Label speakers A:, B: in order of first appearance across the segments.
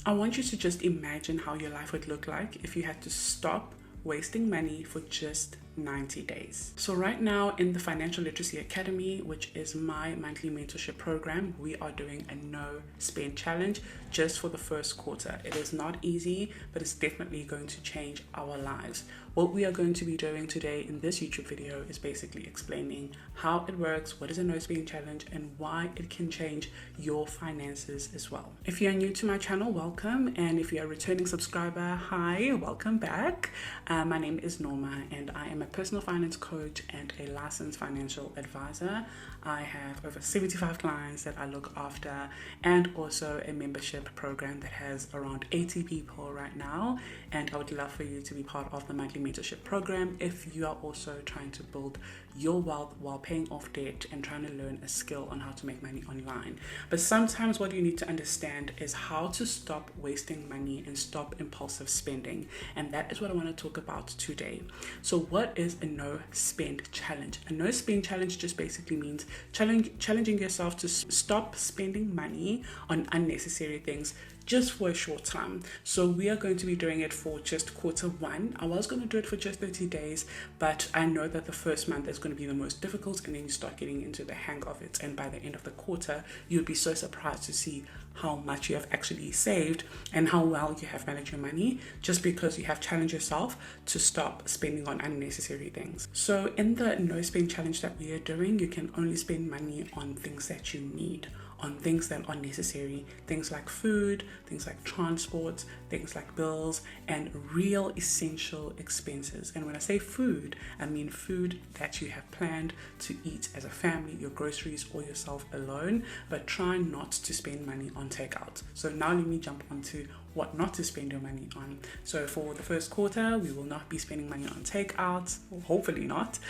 A: I want you to just imagine how your life would look like if you had to stop wasting money for just 90 days. So right now in the Financial Literacy Academy, which is my monthly mentorship program, we are doing a no spend challenge just for the first quarter. It is not easy, but it's definitely going to change our lives. What we are going to be doing today in this YouTube video is basically explaining how it works, what is a no spend challenge, and why it can change your finances as well. If you're new to my channel, welcome. And if you're a returning subscriber, hi, welcome back. My name is Noma and I am a personal finance coach and a licensed financial advisor. I have over 75 clients that I look after and also a membership program that has around 80 people right now. And I would love for you to be part of the monthly mentorship program if you are also trying to build your wealth while paying off debt and trying to learn a skill on how to make money online. But sometimes what you need to understand is how to stop wasting money and stop impulsive spending. And that is what I want to talk about today. So what is a no spend challenge? A no spend challenge just basically means challenging yourself to stop spending money on unnecessary things just for a short time. So we are going to be doing it for just quarter one. I was going to do it for just 30 days, but I know that the first month is going to be the most difficult, and then you start getting into the hang of it. And by the end of the quarter, you'll be so surprised to see how much you have actually saved and how well you have managed your money, just because you have challenged yourself to stop spending on unnecessary things. So in the no spend challenge that we are doing, you can only spend money on things that you need, on things that are necessary, things like food, things like transport, things like bills, and real essential expenses. And when I say food, I mean food that you have planned to eat as a family, your groceries, or yourself alone, but try not to spend money on takeout. So now let me jump onto what not to spend your money on. So for the first quarter, we will not be spending money on takeout, well, hopefully not,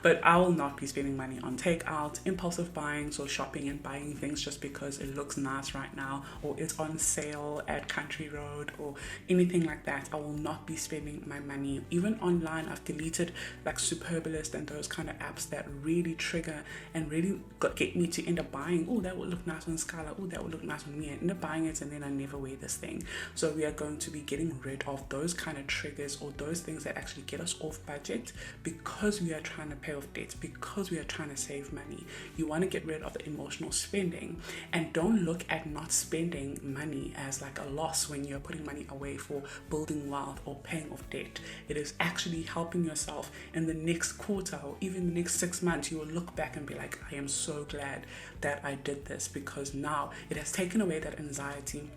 A: but I will not be spending money on takeout, impulsive buying, so shopping and buying things just because it looks nice right now, or it's on sale at Country Road, or anything like that. I will not be spending my money. Even online, I've deleted like Superbalist and those kind of apps that really trigger and really get me to end up buying, oh, that would look nice on Skylar, oh, that would look nice on me, and end up buying it, and then I never wear this thing. So we are going to be getting rid of those kind of triggers, or those things that actually get us off budget, because we are trying to pay off debts, because we are trying to save money. You want to get rid of the emotional spending, and don't look at not spending money as like a loss when you're putting money away for building wealth or paying off debt. It is actually helping yourself in the next quarter or even the next 6 months. You will look back and be like, I am so glad that I did this, because now it has taken away that anxiety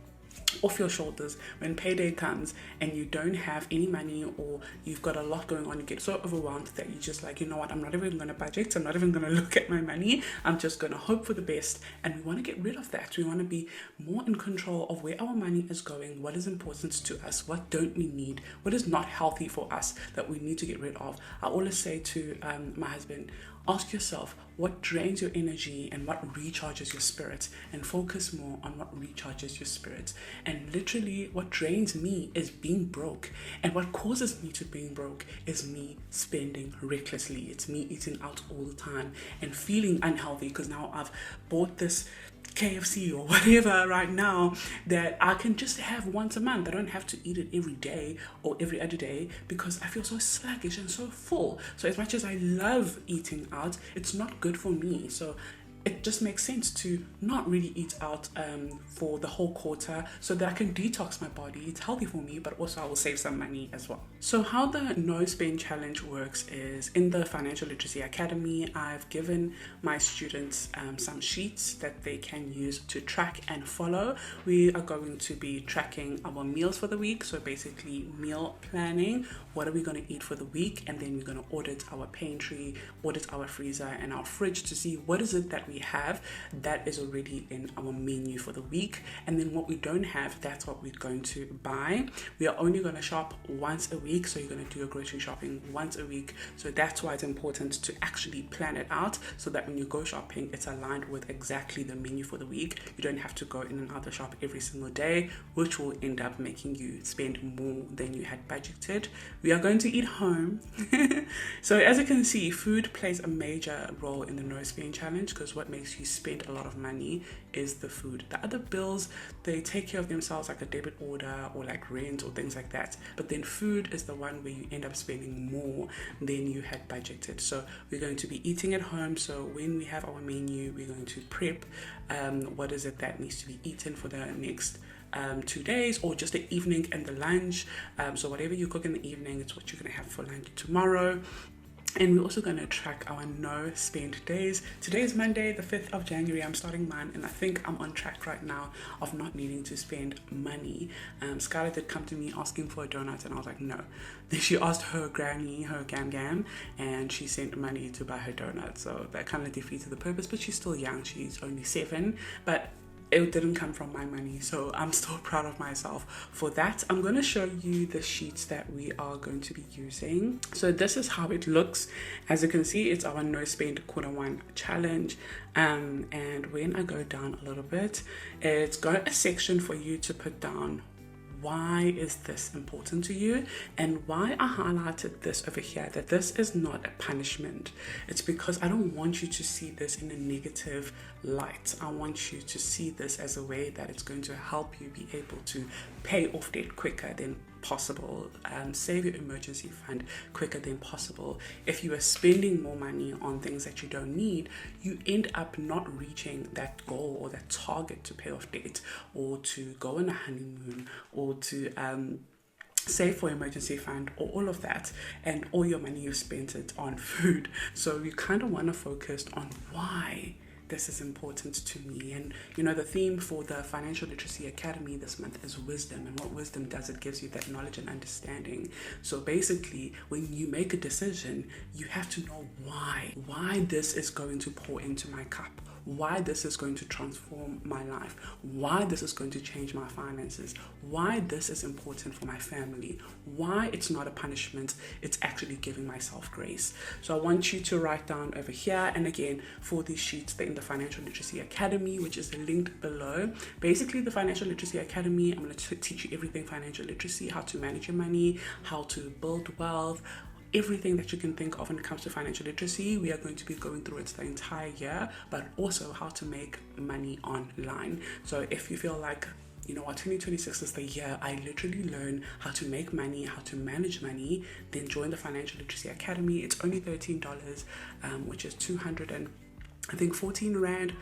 A: off your shoulders when payday comes and you don't have any money, or you've got a lot going on. You get so overwhelmed that you just like, you know what, I'm not even going to budget, I'm not even going to look at my money, I'm just going to hope for the best. And we want to get rid of that. We want to be more in control of where our money is going, what is important to us, what don't we need, what is not healthy for us that we need to get rid of. I always say to my husband, ask yourself what drains your energy and what recharges your spirit, and focus more on what recharges your spirit. And literally what drains me is being broke, and what causes me to being broke is me spending recklessly. It's me eating out all the time and feeling unhealthy, because now I've bought this KFC or whatever right now that I can just have once a month. I don't have to eat it every day or every other day, because I feel so sluggish and so full. So as much as I love eating out, it's not good for me. So it just makes sense to not really eat out for the whole quarter, so that I can detox my body. It's healthy for me, but also I will save some money as well. So how the no spend challenge works is, in the Financial Literacy Academy, I've given my students some sheets that they can use to track and follow. We are going to be tracking our meals for the week, so basically meal planning. What are we going to eat for the week? And then we're going to audit our pantry, audit our freezer and our fridge to see what is it that we have that is already in our menu for the week, and then what we don't have, that's what we're going to buy. We are only going to shop once a week, so you're going to do your grocery shopping once a week. So that's why it's important to actually plan it out, so that when you go shopping, it's aligned with exactly the menu for the week. You don't have to go in and out the shop every single day, which will end up making you spend more than you had budgeted. We are going to eat home. So as you can see, food plays a major role in the no spend challenge, because what makes you spend a lot of money is the food. The other bills, they take care of themselves, like a debit order or like rent or things like that. But then food is the one where you end up spending more than you had budgeted. So we're going to be eating at home. So when we have our menu, we're going to prep what is it that needs to be eaten for the next 2 days, or just the evening and the lunch. So whatever you cook in the evening, it's what you're going to have for lunch tomorrow. And we're also going to track our no spend days. Today is Monday, the 5th of January. I'm starting mine, and I think I'm on track right now of not needing to spend money. Skylar did come to me asking for a donut, and I was like, no. Then she asked her granny, her gam, and she sent money to buy her donut. So that kind of defeated the purpose, but she's still young. She's only 7, but it didn't come from my money, so I'm still proud of myself for that. I'm going to show you the sheets that we are going to be using. So this is how it looks. As you can see, it's our no spend Q1 challenge. And when I go down a little bit, it's got a section for you to put down why is this important to you, and why I highlighted this over here, that this is not a punishment. It's because I don't want you to see this in a negative light. I want you to see this as a way that it's going to help you be able to pay off debt quicker than possible, save your emergency fund quicker than possible. If you are spending more money on things that you don't need, you end up not reaching that goal or that target to pay off debt, or to go on a honeymoon, or to save for emergency fund, or all of that, and all your money you spent it on food. So you kind of want to focus on why this is important to me. And you know, the theme for the Financial Literacy Academy this month is wisdom. And what wisdom does, it gives you that knowledge and understanding. So basically, when you make a decision, you have to know why this is going to pour into my cup, why this is going to transform my life, why this is going to change my finances, why this is important for my family, why it's not a punishment, it's actually giving myself grace. So I want you to write down over here. And again, for these sheets, they're in the Financial Literacy Academy, which is linked below. Basically, the Financial Literacy Academy, I'm going to teach you everything financial literacy, how to manage your money, how to build wealth, everything that you can think of when it comes to financial literacy. We are going to be going through it the entire year, but also how to make money online. So if you feel like, you know what, 2026 is the year I literally learn how to make money, how to manage money, then join the Financial Literacy Academy. It's only $13, which is 214 Rand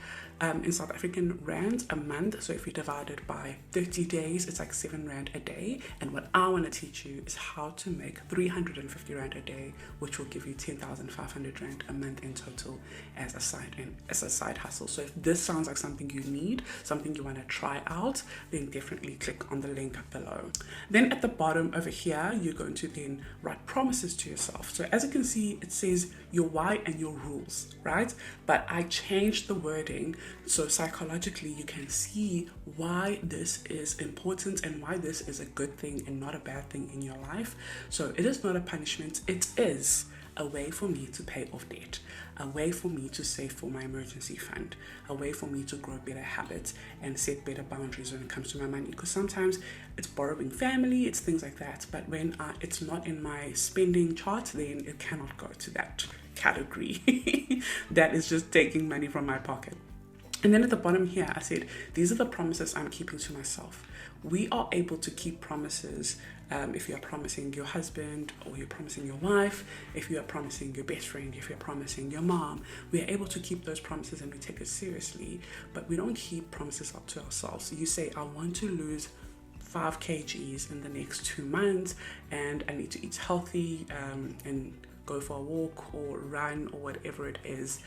A: in South African Rand a month. So if you divide it by 30 days, it's like 7 Rand a day. And what I want to teach you is how to make 350 Rand a day, which will give you 10,500 Rand a month in total as a side hustle. So if this sounds like something you need, something you want to try out, then definitely click on the link below. Then at the bottom over here, you're going to then write promises to yourself. So as you can see, it says your why and your rules, right? But I changed the wording so psychologically you can see why this is important and why this is a good thing and not a bad thing in your life. So it is not a punishment. It is a way for me to pay off debt, a way for me to save for my emergency fund, a way for me to grow better habits and set better boundaries when it comes to my money. Because sometimes it's borrowing family, it's things like that. But when it's not in my spending chart, then it cannot go to that category. That is just taking money from my pocket. And then at the bottom here, I said, these are the promises I'm keeping to myself. We are able to keep promises if you are promising your husband, or you're promising your wife, if you are promising your best friend, if you're promising your mom. We are able to keep those promises and we take it seriously, but we don't keep promises up to ourselves. So you say, I want to lose 5 kgs in the next 2 months, and I need to eat healthy and go for a walk or run or whatever it is.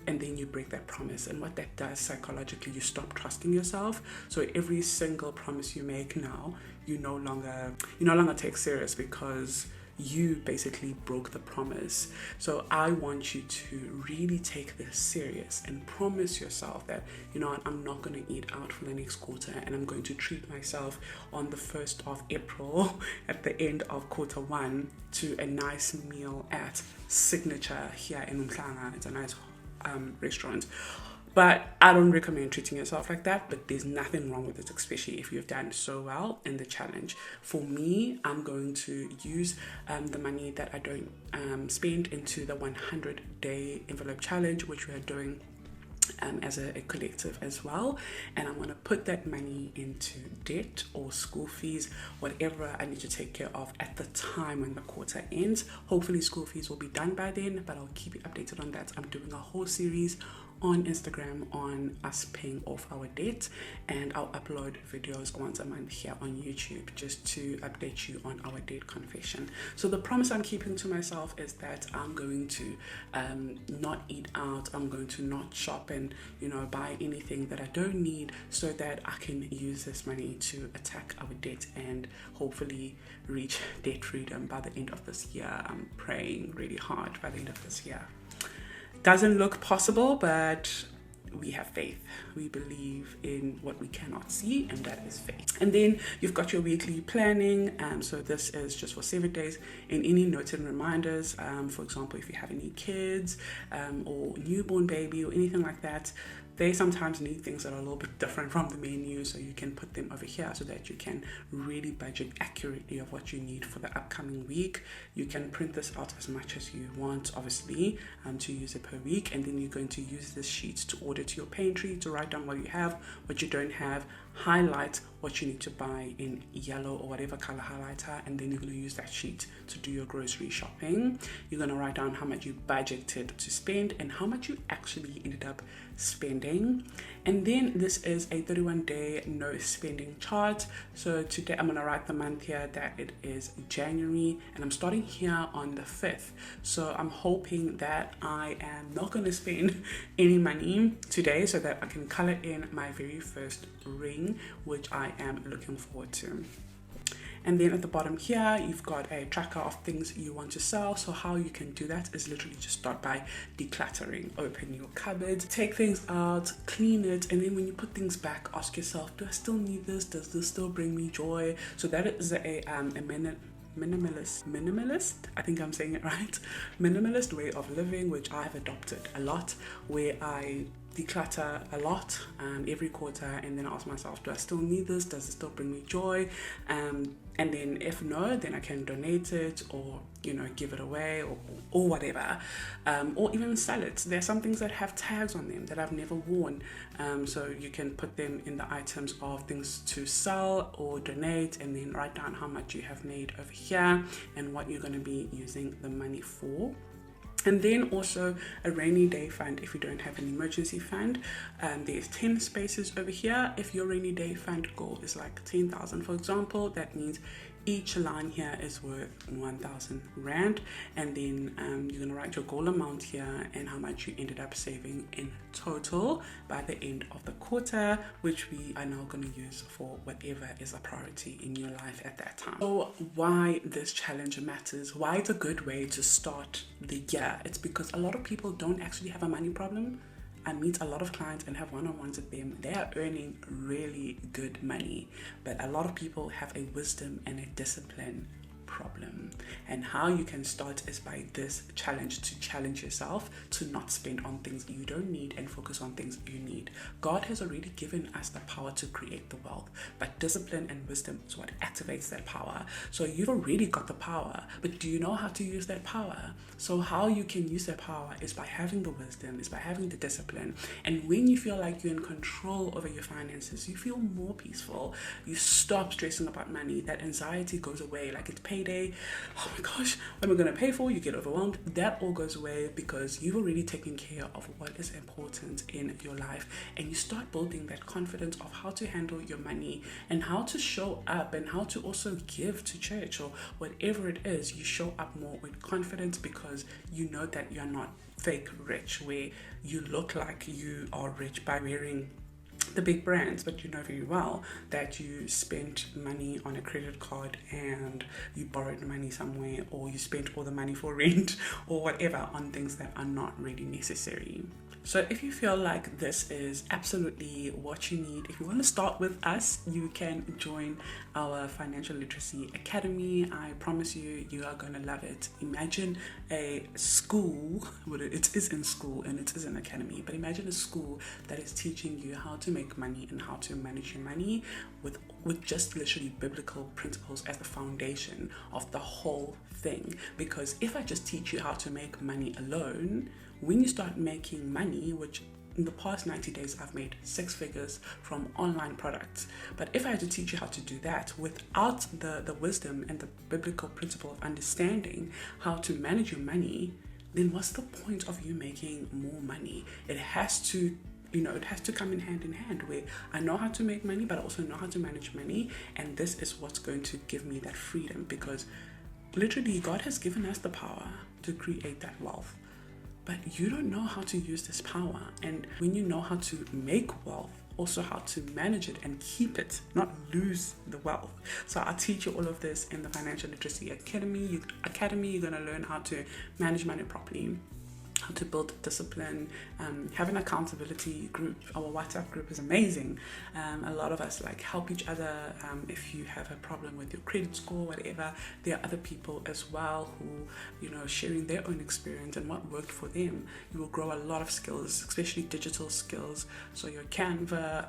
A: And then you break that promise. And what that does psychologically, you stop trusting yourself. So every single promise you make now, you no longer take serious, because you basically broke the promise. So I want you to really take this serious and promise yourself that, you know what, I'm not going to eat out for the next quarter, and I'm going to treat myself on the 1st of April at the end of Q1 to a nice meal at Signature here in Umhlanga. It's a nice restaurant. But I don't recommend treating yourself like that, but there's nothing wrong with it, especially if you've done so well in the challenge. For me, I'm going to use the money that I don't spend into the 100-day envelope challenge, which we are doing as a collective as well, and I'm going to put that money into debt or school fees, whatever I need to take care of at the time when the quarter ends. Hopefully school fees will be done by then, but I'll keep you updated on that. I'm doing a whole series on Instagram on us paying off our debt, and I'll upload videos once a month here on YouTube just to update you on our debt confession. So the promise I'm keeping to myself is that I'm going to not eat out, I'm going to not shop and buy anything that I don't need, so that I can use this money to attack our debt and hopefully reach debt freedom by the end of this year. I'm praying really hard by the end of this year. Doesn't look possible, but we have faith. We believe in what we cannot see, and that is faith. And then you've got your weekly planning. So this is just for 7 days. And any notes and reminders, for example, if you have any kids or newborn baby or anything like that, they sometimes need things that are a little bit different from the menu, so you can put them over here so that you can really budget accurately of what you need for the upcoming week. You can print this out as much as you want, obviously, to use it per week, and then you're going to use this sheet to order to your pantry, to write down what you have, what you don't have, highlight what you need to buy in yellow or whatever color highlighter, and then you're going to use that sheet to do your grocery shopping. You're going to write down how much you budgeted to spend and how much you actually ended up spending. And then this is a 31-day no spending chart. So today I'm going to write the month here that it is January, and I'm starting here on the 5th. So I'm hoping that I am not going to spend any money today, so that I can color in my very first ring, which I am looking forward to. And then at the bottom here, you've got a tracker of things you want to sell. So how you can do that is literally just start by decluttering. Open your cupboard, take things out, clean it, and then when you put things back, ask yourself, do I still need this? Does this still bring me joy? So that is a minimalist, I think I'm saying it right, minimalist way of living, which I've adopted a lot, where I declutter a lot every quarter, and then ask myself, do I still need this? Does it still bring me joy? And then if no, then I can donate it, or give it away, or whatever, or even sell it. There's some things that have tags on them that I've never worn, so you can put them in the items of things to sell or donate, and then write down how much you have made over here and what you're going to be using the money for. And then also a rainy day fund if you don't have an emergency fund. There's 10 spaces over here. If your rainy day fund goal is like 10,000, for example, that means each line here is worth 1,000 Rand, and then you're going to write your goal amount here and how much you ended up saving in total by the end of the quarter, which we are now going to use for whatever is a priority in your life at that time. So why this challenge matters, why it's a good way to start the year, it's because a lot of people don't actually have a money problem. I meet a lot of clients and have one-on-ones with them. They are earning really good money, but a lot of people have a wisdom and a discipline problem. And how you can start is by this challenge, to challenge yourself to not spend on things you don't need and focus on things you need. God has already given us the power to create the wealth, but discipline and wisdom is what activates that power. So you've already got the power, but do you know how to use that power? So how you can use that power is by having the wisdom, is by having the discipline. And when you feel like you're in control over your finances, you feel more peaceful. You stop stressing about money. That anxiety goes away. Like, it's payday. Oh my gosh, what am I going to pay for? You get overwhelmed. That all goes away because you've already taken care of what is important in your life, and you start building that confidence of how to handle your money and how to show up and how to also give to church or whatever it is. You show up more with confidence because you know that you're not fake rich, where you look like you are rich by wearing the big brands, but you know very well that you spent money on a credit card and you borrowed money somewhere, or you spent all the money for rent or whatever on things that are not really necessary. So if you feel like this is absolutely what you need, if you want to start with us, you can join our Financial Literacy Academy. I promise you, you are going to love it. Imagine a school, well, it is in school and it is an academy, but imagine a school that is teaching you how to make money and how to manage your money with just literally biblical principles as the foundation of the whole thing. Because if I just teach you how to make money alone, when you start making money, which in the past 90 days, I've made 6 figures from online products. But if I had to teach you how to do that without the wisdom and the biblical principle of understanding how to manage your money, then what's the point of you making more money? It has to come in hand where I know how to make money, but I also know how to manage money. And this is what's going to give me that freedom, because literally God has given us the power to create that wealth. But you don't know how to use this power. And when you know how to make wealth, also how to manage it and keep it, not lose the wealth. So I'll teach you all of this in the Financial Literacy Academy. You're going to learn how to manage money properly, how to build discipline, have an accountability group. Our WhatsApp group is amazing. A lot of us help each other. If you have a problem with your credit score, whatever, there are other people as well who, sharing their own experience and what worked for them. You will grow a lot of skills, especially digital skills. So your Canva,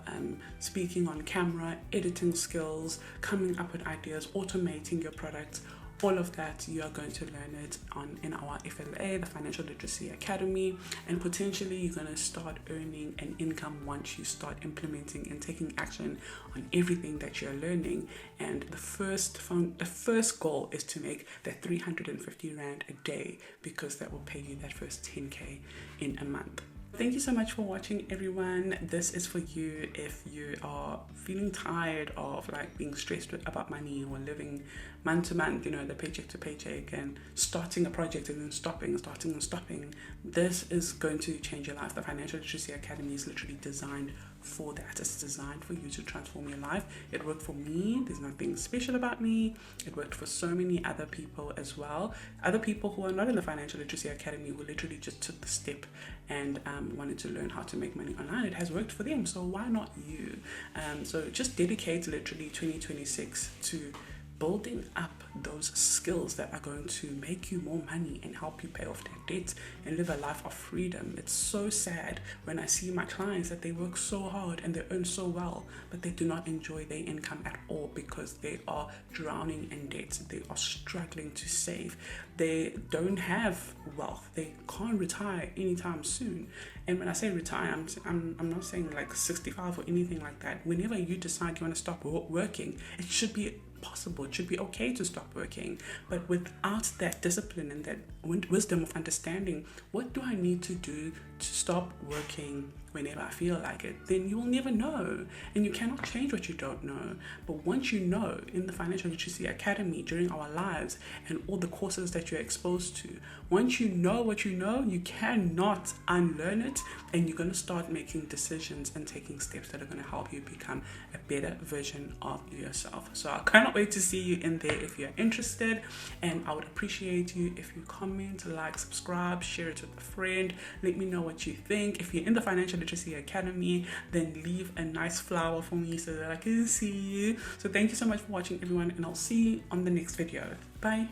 A: speaking on camera, editing skills, coming up with ideas, automating your products. All of that, you are going to learn it in our FLA, the Financial Literacy Academy, and potentially you're going to start earning an income once you start implementing and taking action on everything that you're learning. And the first goal is to make that 350 Rand a day, because that will pay you that first 10K in a month. Thank you so much for watching, everyone. This is for you if you are feeling tired of being stressed about money or living month to month, the paycheck to paycheck, and starting a project and then starting and stopping. This is going to change your life. The Financial Literacy Academy is literally designed for that. It's designed for you to transform your life. It worked for me. There's nothing special about me. It worked for so many other people as well. Other people who are not in the Financial Literacy Academy, who literally just took the step and wanted to learn how to make money online. It has worked for them, so why not you? So just dedicate literally 2026 to building up those skills that are going to make you more money and help you pay off that debt and live a life of freedom. It's so sad when I see my clients that they work so hard and they earn so well, but they do not enjoy their income at all because they are drowning in debt. They are struggling to save. They don't have wealth. They can't retire anytime soon. And when I say retire, I'm not saying 65 or anything like that. Whenever you decide you want to stop working, it should be possible. It should be okay to stop working. But without that discipline and that wisdom of understanding, what do I need to do to stop working whenever I feel like it, then you will never know. And you cannot change what you don't know. But once you know, in the Financial Literacy Academy, during our lives and all the courses that you're exposed to, once you know what you know, you cannot unlearn it, and you're going to start making decisions and taking steps that are going to help you become a better version of yourself. So I cannot wait to see you in there if you're interested, and I would appreciate you if you comment, subscribe, share it with a friend. Let me know what you think. If you're in the Financial Literacy Academy, then leave a nice flower for me so that I can see you. So thank you so much for watching, everyone, and I'll see you on the next video. Bye.